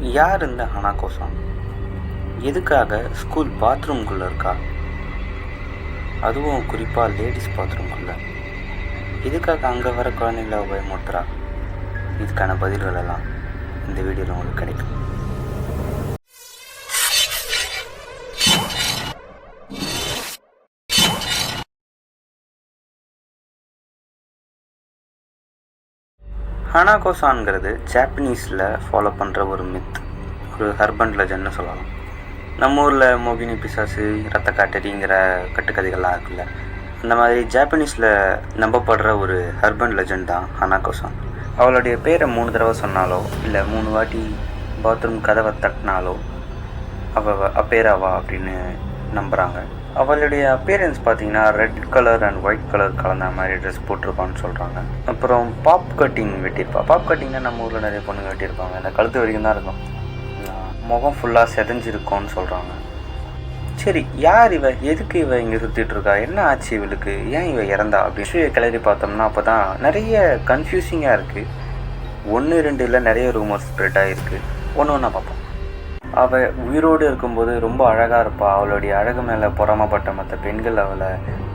யார் இந்த ஹனாகோ-சான்? எதுக்காக ஸ்கூல் பாத்ரூம்குள்ளே இருக்கா? அதுவும் குறிப்பாக லேடிஸ் பாத்ரூம்குள்ளே. எதுக்காக அங்கே வர குழந்தைங்கள பயமுறுத்துறா? இதுக்கான பதில்கள் எல்லாம் இந்த வீடியோவில் உங்களுக்கு கிடைக்கும். ஹனாகோ-சான்ங்கிறது ஜாப்பனீஸில் ஃபாலோ பண்ணுற ஒரு மித், ஒரு ஹர்பன் லெஜண்ட்னு சொல்லலாம். நம்ம ஊரில் மோகினி பிசாசு, ரத்த காட்டடிங்கிற கட்டுக்கதைகள்லாம் இருக்குல்ல, அந்த மாதிரி ஜாப்பனீஸில் நம்பப்படுற ஒரு ஹர்பன் லெஜண்ட் தான் ஹனாகோ-சான். அவளுடைய பேரை 3 தடவை சொன்னாலோ இல்லை 3 வாட்டி பாத்ரூம் கதவை தட்டினாலோ அவள் அப்பேராவா அப்படின்னு நம்புகிறாங்க. அவளுடைய அப்பியரன்ஸ் பார்த்தீங்கன்னா red colour and white colour கலந்த மாதிரி ட்ரெஸ் போட்டிருப்பான்னு சொல்கிறாங்க. அப்புறம் பாப் கட்டிங் வெட்டியிருப்பா. பாப் கட்டிங்னா நம்ம ஊரில் நிறைய பொண்ணுங்க வெட்டியிருப்பாங்க, அந்த கழுத்து வரைக்கும் தான் இருக்கும், முகம் ஃபுல்லாக செதஞ்சிருக்கோன்னு சொல்கிறாங்க. சரி, யார் இவ? எதுக்கு இவ இங்கே சுற்றிட்டுருக்கா? என்ன ஆச்சு இவளுக்கு? ஏன் இவ இறந்தா அப்படின்னு கிளறி பார்த்தோம்னா அப்போ தான் நிறைய கன்ஃபியூசிங்காக இருக்குது. 1 2 இல்லை, நிறைய ரூமர்ஸ் ஸ்ப்ரெட் ஆகிருக்கு. ஒன்று ஒன்றா பார்ப்போம். அவள் உயிரோடு இருக்கும்போது ரொம்ப அழகாக இருப்பாள். அவளுடைய அழகு மேலே பொறாமப்பட்ட மற்ற பெண்கள் அவளை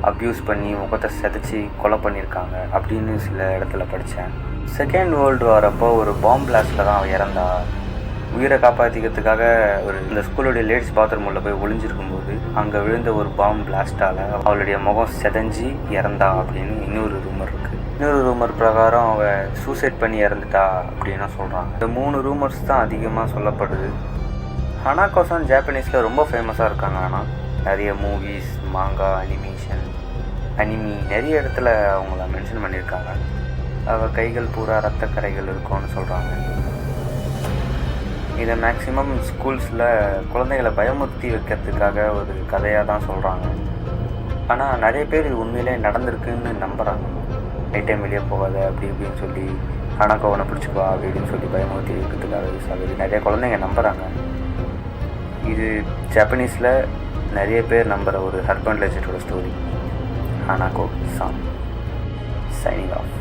அப்யூஸ் பண்ணி முகத்தை செதைச்சி கொலை பண்ணியிருக்காங்க அப்படின்னு சில இடத்துல படித்தேன். செகண்ட் வேர்ல்டு வார் அப்போ ஒரு பாம்பு பிளாஸ்டில் தான் அவள் இறந்தா. உயிரை காப்பாற்றிக்கிறதுக்காக இந்த ஸ்கூலுடைய லேடிஸ் பாத்ரூம் உள்ள போய் ஒளிஞ்சிருக்கும்போது அங்கே விழுந்த ஒரு பாம்பு பிளாஸ்டால் அவளுடைய முகம் செதஞ்சி இறந்தா அப்படின்னு இன்னொரு ரூமர் இருக்குது. இன்னொரு ரூமர் பிரகாரம் அவள் சூசைட் பண்ணி இறந்துட்டா அப்படின்னு சொல்கிறாங்க. இந்த 3 ரூமர்ஸ் தான் அதிகமாக சொல்லப்படுது. ஹனாகோ-சான் ஜாப்பனீஸில் ரொம்ப ஃபேமஸாக இருக்காங்க. ஆனால் நிறைய மூவிஸ், மாங்கா, அனிமி நிறைய இடத்துல அவங்கள மென்ஷன் பண்ணியிருக்காங்க. அவள் கைகள் பூரா ரத்த கரைகள் இருக்கும்னு சொல்கிறாங்க. இதை மேக்ஸிமம் ஸ்கூல்ஸில் குழந்தைகளை பயமுறுத்தி வைக்கிறதுக்காக ஒரு கதையாக தான் சொல்கிறாங்க. ஆனால் நிறைய பேர் இது உண்மையிலே நடந்திருக்குன்னு நம்புகிறாங்க. நைட் டைம் வெளியே போகாத அப்படி இப்படின்னு சொல்லி ஹனாகோவனை பிடிச்சிக்குவா அப்படின்னு சொல்லி பயமுறுத்தி வைக்கிறதுக்காக யூஸ் ஆகுது. நிறைய குழந்தைங்க நம்புகிறாங்க. இது ஜாப்பனீஸில் நிறைய பேர் நம்புகிற ஒரு ஹர்பன் லெஜண்டோட ஸ்டோரி. ஹனாகோ-சான். Signing of.